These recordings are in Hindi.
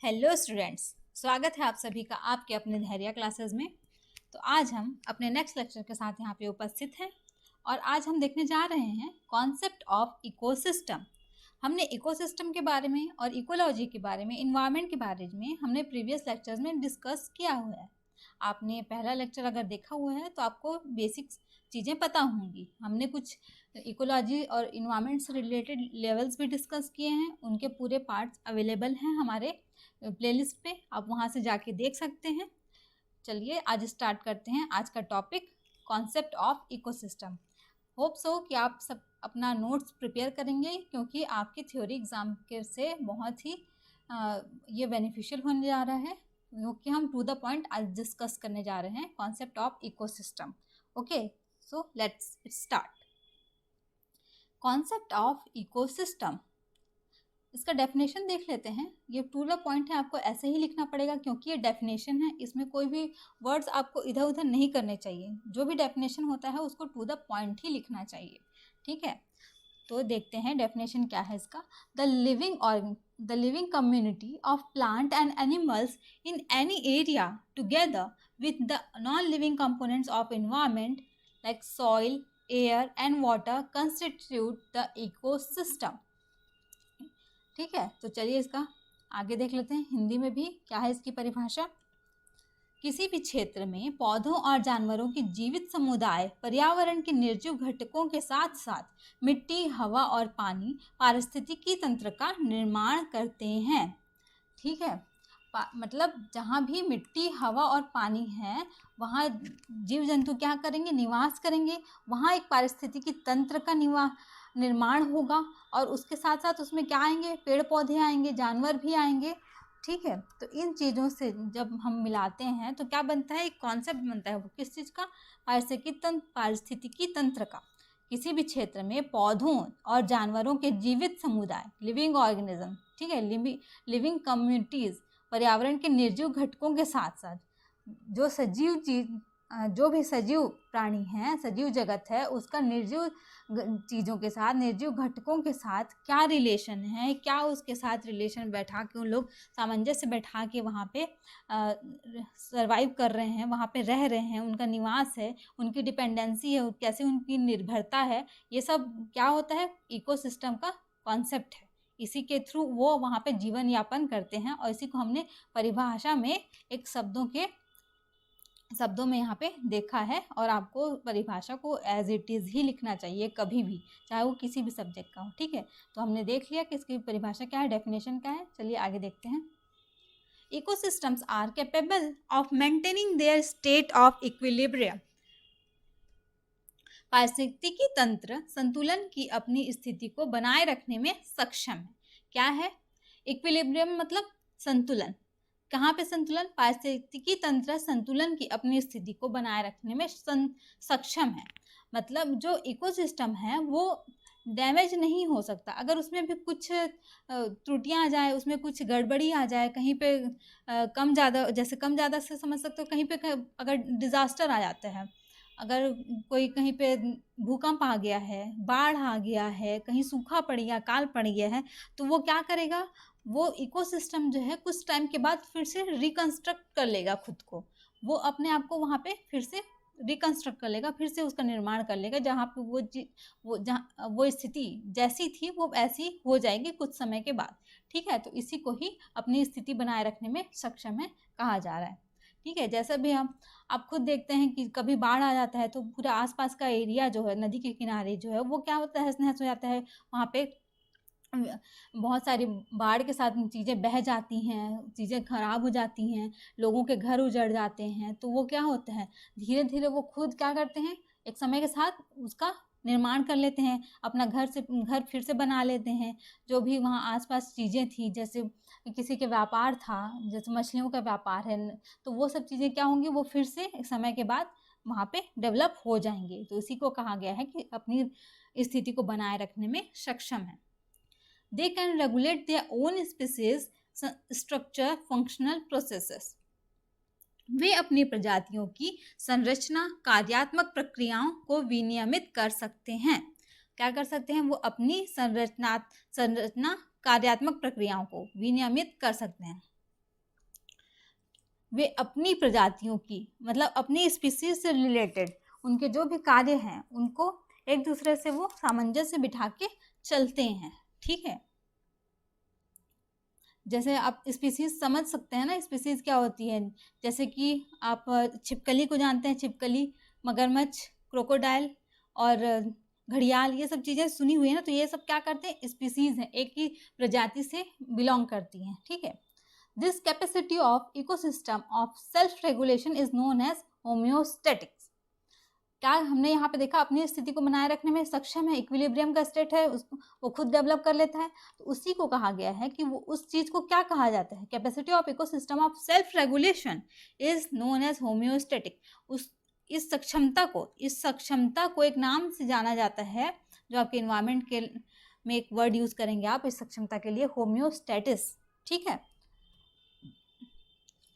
हेलो स्टूडेंट्स, स्वागत है आप सभी का आपके अपने धैर्य क्लासेस में। तो आज हम अपने नेक्स्ट लेक्चर के साथ यहाँ पे उपस्थित हैं और आज हम देखने जा रहे हैं कॉन्सेप्ट ऑफ इकोसिस्टम। हमने इकोसिस्टम के बारे में और इकोलॉजी के बारे में, इन्वायरमेंट के बारे में हमने प्रीवियस लेक्चर्स में डिस्कस किया हुआ है। आपने पहला लेक्चर अगर देखा हुआ है तो आपको बेसिक चीज़ें पता होंगी। हमने कुछ इकोलॉजी और इन्वायरमेंट से रिलेटेड लेवल्स भी डिस्कस किए हैं, उनके पूरे पार्ट्स अवेलेबल हैं हमारे प्लेलिस्ट पे, आप वहाँ से जाके देख सकते हैं। चलिए आज स्टार्ट करते हैं आज का topic, concept of ecosystem. Hope so कि आप सब अपना नोट्स प्रिपेयर करेंगे क्योंकि आपके थ्योरी एग्जाम के से बहुत ही ये बेनिफिशियल होने जा रहा है, क्योंकि हम टू द पॉइंट आज डिस्कस करने जा रहे हैं concept of ecosystem. Okay, so let's start. Concept of ecosystem, इसका डेफिनेशन देख लेते हैं। ये टू द पॉइंट है, आपको ऐसे ही लिखना पड़ेगा क्योंकि ये डेफिनेशन है, इसमें कोई भी वर्ड्स आपको इधर उधर नहीं करने चाहिए। जो भी डेफिनेशन होता है उसको टू द पॉइंट ही लिखना चाहिए, ठीक है। तो देखते हैं डेफिनेशन क्या है इसका। The living community of plant and animals in any area together with the non living components of environment like soil, air and water constitute the ecosystem. ठीक है, तो चलिए इसका आगे देख लेते हैं हिंदी में भी क्या है इसकी परिभाषा। किसी भी क्षेत्र में पौधों और जानवरों के जीवित समुदाय पर्यावरण के निर्जीव घटकों के साथ साथ मिट्टी, हवा और पानी पारिस्थितिकी तंत्र का निर्माण करते हैं। ठीक है, मतलब जहाँ भी मिट्टी, हवा और पानी है वहाँ जीव जंतु क्या करेंगे, निवास करेंगे। वहाँ एक पारिस्थितिकी तंत्र का निर्माण होगा और उसके साथ साथ उसमें क्या आएंगे, पेड़ पौधे आएंगे, जानवर भी आएंगे। ठीक है, तो इन चीज़ों से जब हम मिलाते हैं तो क्या बनता है, एक कॉन्सेप्ट बनता है। वो किस चीज़ का, पारिस्थितिकी तंत्र का। किसी भी क्षेत्र में पौधों और जानवरों के जीवित समुदाय, लिविंग ऑर्गेनिज्म, ठीक है, लिविंग कम्युनिटीज़, पर्यावरण के निर्जीव घटकों के साथ साथ जो भी सजीव प्राणी हैं, सजीव जगत है, उसका निर्जीव चीज़ों के साथ, निर्जीव घटकों के साथ क्या रिलेशन है, क्या उसके साथ रिलेशन बैठा के उन लोग सामंजस्य बैठा के वहाँ पे सर्वाइव कर रहे हैं, वहाँ पे रह रहे हैं, उनका निवास है, उनकी डिपेंडेंसी है, कैसे उनकी निर्भरता है, ये सब क्या होता है, इकोसिस्टम का कॉन्सेप्ट है। इसी के थ्रू वो वहाँ पे जीवन यापन करते हैं और इसी को हमने परिभाषा में एक शब्दों में यहाँ पे देखा है। और आपको परिभाषा को एज इट इज़ ही लिखना चाहिए कभी भी, चाहे वो किसी भी सब्जेक्ट का हो। ठीक है, तो हमने देख लिया कि इसकी परिभाषा क्या है, डेफिनेशन क्या है। चलिए आगे देखते हैं। Ecosystems are capable of maintaining their state of equilibrium. पारिस्थितिकी तंत्र संतुलन की अपनी स्थिति को बनाए रखने में सक्षम है। क्या है इक्विलिब्रियम, मतलब संतुलन। कहाँ पे संतुलन, पारिस्थितिकी तंत्र संतुलन की अपनी स्थिति को बनाए रखने में सक्षम है। मतलब जो इकोसिस्टम है वो डैमेज नहीं हो सकता। अगर उसमें भी कुछ त्रुटियां आ जाए, उसमें कुछ गड़बड़ी आ जाए, कहीं पे कम ज़्यादा, जैसे कम ज़्यादा से समझ सकते हो, कहीं पे अगर डिज़ास्टर आ जाता है, अगर कोई कहीं पे भूकंप आ गया है, बाढ़ आ गया है, कहीं सूखा पड़ गया, काल पड़ गया है, तो वो क्या करेगा, वो इकोसिस्टम जो है कुछ टाइम के बाद फिर से रिकंस्ट्रक्ट कर लेगा खुद को। वो अपने आप को वहाँ पे फिर से रिकंस्ट्रक्ट कर लेगा, फिर से उसका निर्माण कर लेगा। जहाँ पे वो स्थिति जैसी थी वो ऐसी हो जाएगी कुछ समय के बाद। ठीक है, तो इसी को ही अपनी स्थिति बनाए रखने में सक्षम है कहा जा रहा है। ठीक है, जैसा भी आप खुद देखते हैं कि कभी बाढ़ आ जाता है तो पूरा आसपास का एरिया जो है, नदी के किनारे जो है, वो क्या होता है, तहस-नहस हो जाता है। वहाँ पे बहुत सारी बाढ़ के साथ चीज़ें बह जाती हैं, चीज़ें खराब हो जाती हैं, लोगों के घर उजड़ जाते हैं। तो वो क्या होता है, धीरे धीरे वो खुद क्या करते हैं, एक समय के साथ उसका निर्माण कर लेते हैं, अपना घर फिर से बना लेते हैं। जो भी वहाँ आसपास चीज़ें थी, जैसे किसी के व्यापार था, जैसे मछलियों का व्यापार है, तो वो सब चीज़ें क्या होंगी, वो फिर से एक समय के बाद वहाँ पे डेवलप हो जाएंगे। तो इसी को कहा गया है कि अपनी स्थिति को बनाए रखने में सक्षम है। They can regulate their own species structure functional processes. वे अपनी प्रजातियों की संरचना, कार्यात्मक प्रक्रियाओं को विनियमित कर सकते हैं। क्या कर सकते हैं, वो अपनी संरचना कार्यात्मक प्रक्रियाओं को विनियमित कर सकते हैं। वे अपनी प्रजातियों की, मतलब अपनी स्पीसीज से रिलेटेड उनके जो भी कार्य हैं उनको एक दूसरे से वो सामंजस्य बिठा के चलते हैं। ठीक है, जैसे आप स्पीसीज समझ सकते हैं ना, स्पीसीज क्या होती है, जैसे कि आप छिपकली को जानते हैं, छिपकली, मगरमच्छ, क्रोकोडाइल और घड़ियाल, ये सब चीज़ें सुनी हुई है ना, तो ये सब क्या करते हैं, स्पीसीज हैं, एक ही प्रजाति से बिलोंग करती हैं। ठीक है, this capacity of ecosystem of self regulation is known as homeostatics. क्या हमने यहाँ पे देखा, अपनी स्थिति को बनाए रखने में सक्षम है, इक्विलिब्रियम का स्टेट है उसको वो खुद डेवलप कर लेता है, तो उसी को कहा गया है कि वो उस चीज को क्या कहा जाता है, capacity of ecosystem of self regulation is known as homeostatic. इस सक्षमता को एक नाम से जाना जाता है, जो आपके इन्वायरमेंट के में एक वर्ड यूज करेंगे आप इस सक्षमता के लिए, होम्योस्टैटिस। ठीक है,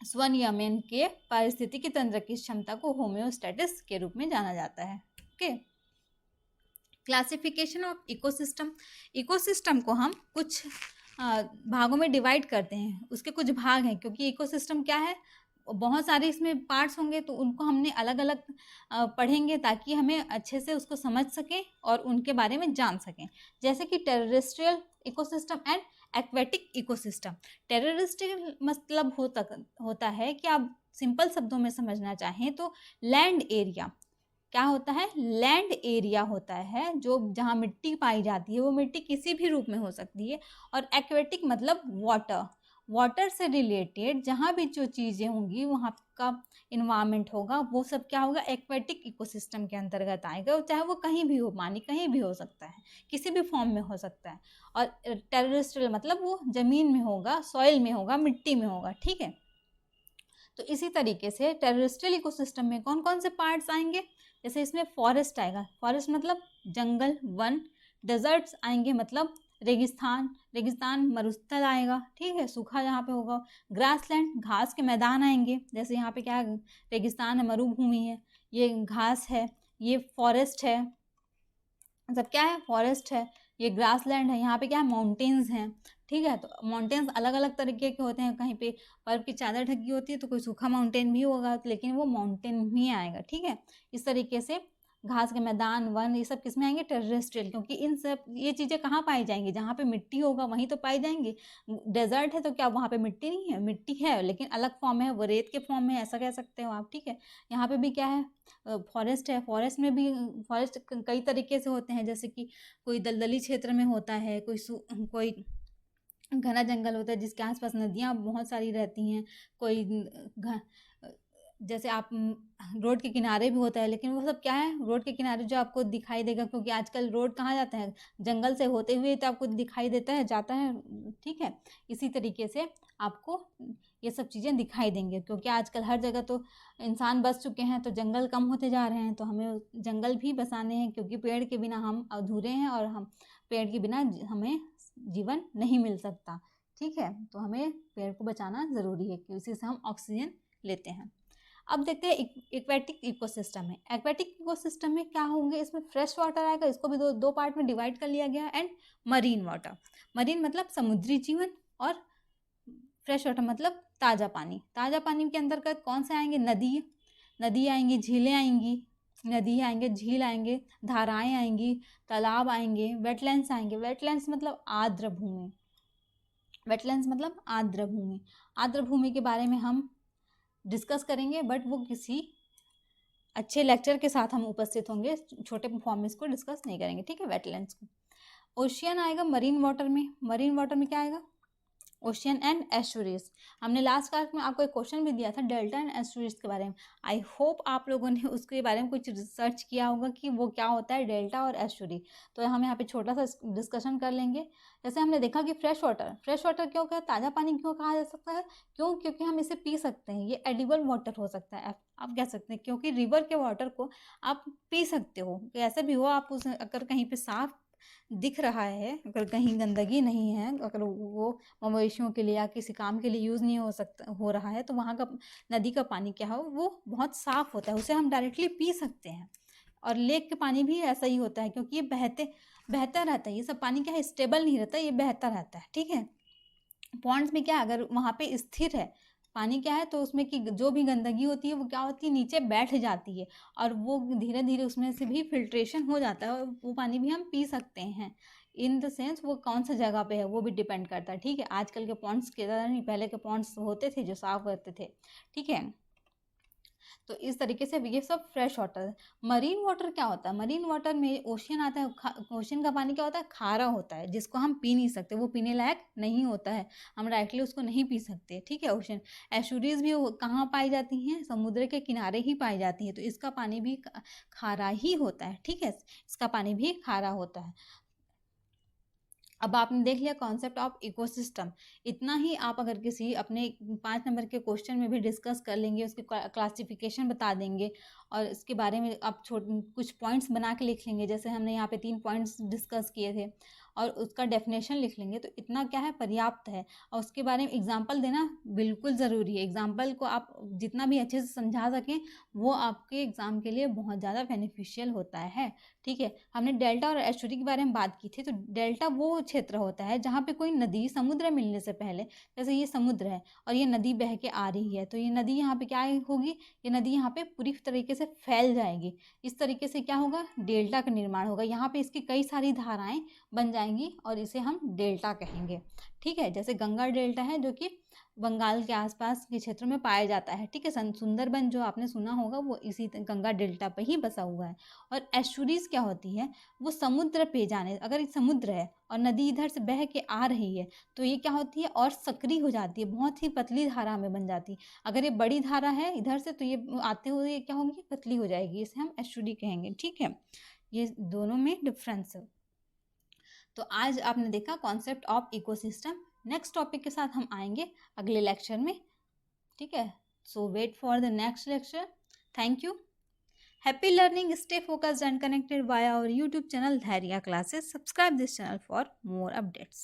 स्वनियमन के पारिस्थितिकी तंत्र की क्षमता को होम्योस्टैटिस के रूप में जाना जाता है। Okay, classification of ecosystem. Ecosystem को हम कुछ भागों में डिवाइड करते हैं, उसके कुछ भाग हैं, क्योंकि इकोसिस्टम क्या है, बहुत सारे इसमें पार्ट्स होंगे, तो उनको हमने अलग अलग पढ़ेंगे ताकि हमें अच्छे से उसको समझ सकें और उनके बारे में जान सकें। जैसे कि terrestrial ecosystem and aquatic ecosystem. Terrestrial मतलब होता है कि आप सिंपल शब्दों में समझना चाहें तो लैंड एरिया, क्या होता है, लैंड एरिया होता है जो जहाँ मिट्टी पाई जाती है, वो मिट्टी किसी भी रूप में हो सकती है। और एक्वेटिक मतलब वाटर से रिलेटेड जहाँ भी जो चीज़ें होंगी, वहाँ का इन्वायरमेंट होगा, वो सब क्या होगा, एक्वेटिक इकोसिस्टम के अंतर्गत आएगा, चाहे वो कहीं भी हो, पानी कहीं भी हो सकता है, किसी भी फॉर्म में हो सकता है। और टेरेस्ट्रियल मतलब वो जमीन में होगा, सॉइल में होगा, मिट्टी में होगा। ठीक है, तो इसी तरीके से टेरेस्ट्रियल इकोसिस्टम में कौन कौन से पार्ट्स आएंगे, जैसे इसमें फॉरेस्ट आएगा, फॉरेस्ट मतलब जंगल, वन। डेजर्ट्स आएंगे मतलब रेगिस्तान मरुस्थल आएगा। ठीक है, सूखा जहाँ पे होगा। ग्रासलैंड घास के मैदान आएंगे, जैसे यहाँ पे क्या है, रेगिस्तान है, मरुभूमि है, ये घास है, ये फॉरेस्ट है, मतलब क्या है, फॉरेस्ट है। ये ग्रासलैंड है, यहाँ पे क्या है, माउंटेन्स हैं। ठीक है, तो माउंटेन्स अलग अलग तरीके के होते हैं, कहीं पे बर्फ की चादर ढकी होती है तो कोई सूखा माउंटेन भी होगा, लेकिन वो माउंटेन ही आएगा। ठीक है, इस तरीके से घास के मैदान, वन, ये सब किस में आएंगे, टेरेस्ट्रियल, क्योंकि इन सब ये चीज़ें कहाँ पाई जाएंगी, जहाँ पे मिट्टी होगा वहीं तो पाई जाएंगी। डेजर्ट है तो क्या वहाँ पे मिट्टी नहीं है, मिट्टी है लेकिन अलग फॉर्म है, वो रेत के फॉर्म में, ऐसा कह सकते हो आप। ठीक है, यहाँ पे भी क्या है, फॉरेस्ट है, फॉरेस्ट में भी फॉरेस्ट कई तरीके से होते हैं, जैसे कि कोई दलदली क्षेत्र में होता है, कोई घना जंगल होता है जिसके आसपास नदियाँ बहुत सारी रहती हैं, कोई जैसे आप रोड के किनारे भी होता है, लेकिन वो सब क्या है, रोड के किनारे जो आपको दिखाई देगा, क्योंकि आजकल रोड कहाँ जाता है, जंगल से होते हुए तो आपको दिखाई देता है, जाता है। ठीक है, इसी तरीके से आपको ये सब चीज़ें दिखाई देंगे, क्योंकि आजकल हर जगह तो इंसान बस चुके हैं, तो जंगल कम होते जा रहे हैं, तो हमें जंगल भी बसाने हैं, क्योंकि पेड़ के बिना हम अधूरे हैं, और हम पेड़ के बिना हमें जीवन नहीं मिल सकता। ठीक है, तो हमें पेड़ को बचाना ज़रूरी है, क्योंकि उसी से हम ऑक्सीजन लेते हैं। अब देखते हैं एक्वेटिक इकोसिस्टम में। एक्वेटिक इकोसिस्टम में क्या होंगे, इसमें फ्रेश वाटर आएगा, इसको भी दो पार्ट में डिवाइड कर लिया गया, एंड मरीन वाटर। मरीन मतलब समुद्री जीवन, और फ्रेश वाटर मतलब ताज़ा पानी। ताज़ा पानी के अंतर्गत कौन से आएंगे, नदी आएंगी, झीलें आएंगी, नदी आएंगे, झील आएंगे, धाराएं आएंगी, तालाब आएंगे, वेटलैंड्स आएंगे। वेटलैंड्स मतलब आर्द्र भूमि, वेटलैंड्स मतलब आर्द्र भूमि। आर्द्र भूमि के बारे में हम डिस्कस करेंगे, बट वो किसी अच्छे लेक्चर के साथ हम उपस्थित होंगे, छोटे फॉर्म में इसको डिस्कस नहीं करेंगे। ठीक है, वेटलैंड्स को। ओशियन आएगा मरीन वाटर में। मरीन वाटर में क्या आएगा, ओशियन एंड एस्चुरीज। हमने लास्ट क्लास में आपको एक क्वेश्चन भी दिया था डेल्टा एंड एस्चुरीज के बारे में। आई होप आप लोगों ने उसके बारे में कुछ रिसर्च किया होगा कि वो क्या होता है डेल्टा और एस्चुरी। तो हम यहाँ पे छोटा सा डिस्कशन कर लेंगे। जैसे हमने देखा कि फ्रेश वाटर क्यों कहा, ताज़ा पानी क्यों कहा जा सकता है, क्यों, क्योंकि हम इसे पी सकते हैं, ये एडिबल वाटर हो सकता है, आप कह सकते हैं, क्योंकि रिवर के वाटर को आप पी सकते हो, कैसे भी हो, आप उस अगर कहीं पे साफ दिख रहा है, अगर कहीं गंदगी नहीं है, अगर वो मवेशियों के लिए या किसी काम के लिए यूज़ नहीं हो रहा है, तो वहाँ का नदी का पानी क्या हो, वो बहुत साफ़ होता है, उसे हम डायरेक्टली पी सकते हैं। और लेक के पानी भी ऐसा ही होता है, क्योंकि ये बहता रहता है, ये सब पानी क्या है, स्टेबल नहीं रहता, ये बहता रहता है। ठीक है, पॉन्ड्स में क्या, अगर वहाँ पे स्थिर है, पानी क्या है, तो उसमें की जो भी गंदगी होती है वो क्या होती है, नीचे बैठ जाती है और वो धीरे धीरे उसमें से भी फिल्ट्रेशन हो जाता है और वो पानी भी हम पी सकते हैं। इन द सेंस वो कौन सा जगह पे है वो भी डिपेंड करता है, ठीक है। आजकल के पॉन्ड्स के तरह नहीं, पहले के पॉन्ड्स होते थे जो साफ करते थे, ठीक है। तो इस तरीके से ये सब फ्रेश वाटर है। मरीन वाटर क्या होता है, मरीन वाटर में ओशियन आता है, ओशियन का पानी क्या होता है, खारा होता है, जिसको हम पी नहीं सकते, वो पीने लायक नहीं होता है, हम डायरेक्टली उसको नहीं पी सकते, ठीक है। ओशियन एस्चुरीज भी कहाँ पाई जाती हैं, समुद्र के किनारे ही पाई जाती हैं, तो इसका पानी भी खारा ही होता है, ठीक है, इसका पानी भी खारा होता है। अब आपने देख लिया कॉन्सेप्ट ऑफ इकोसिस्टम। इतना ही आप अगर किसी अपने 5 नंबर के क्वेश्चन में भी डिस्कस कर लेंगे, उसकी क्लासिफिकेशन बता देंगे और इसके बारे में आप कुछ पॉइंट्स बना के लिख लेंगे, जैसे हमने यहाँ पे 3 पॉइंट्स डिस्कस किए थे और उसका डेफिनेशन लिख लेंगे, तो इतना क्या है, पर्याप्त है। और उसके बारे में एग्जाम्पल देना बिल्कुल ज़रूरी है। एग्जाम्पल को आप जितना भी अच्छे से समझा सकें वो आपके एग्ज़ाम के लिए बहुत ज़्यादा बेनिफिशियल होता है, ठीक है। हमने डेल्टा और एस्चुरी के बारे में बात की थी। तो डेल्टा वो क्षेत्र होता है जहाँ पे कोई नदी समुद्र मिलने से पहले, जैसे ये समुद्र है और ये नदी बह के आ रही है, तो ये नदी यहाँ पे क्या होगी, ये नदी यहाँ पे पूरी तरीके से फैल जाएगी। इस तरीके से क्या होगा, डेल्टा का निर्माण होगा। यहाँ पे इसकी कई सारी धाराएं बन जाएंगी और इसे हम डेल्टा कहेंगे, ठीक है। जैसे गंगा डेल्टा है जो कि बंगाल के आसपास के क्षेत्र में पाया जाता है, ठीक है। सुंदरबन जो आपने सुना होगा वो इसी गंगा डेल्टा पर ही बसा हुआ है। और एस्चुरीज क्या होती है, वो समुद्र पे जाने, अगर समुद्र है और नदी इधर से बह के आ रही है तो ये क्या होती है, और सक्रिय हो जाती है, बहुत ही पतली धारा में बन जाती है। अगर ये बड़ी धारा है इधर से तो ये आते हुए क्या होगी, पतली हो जाएगी, इसे हम एस्चुरी कहेंगे, ठीक है। ये दोनों में डिफरेंस है। तो आज आपने देखा concept of ecosystem. Next topic के साथ हम आएंगे अगले लेक्चर में, ठीक है। So wait for the next lecture. Thank you. Happy learning, stay focused and connected via our YouTube channel Dhairya Classes. Subscribe this channel for more updates.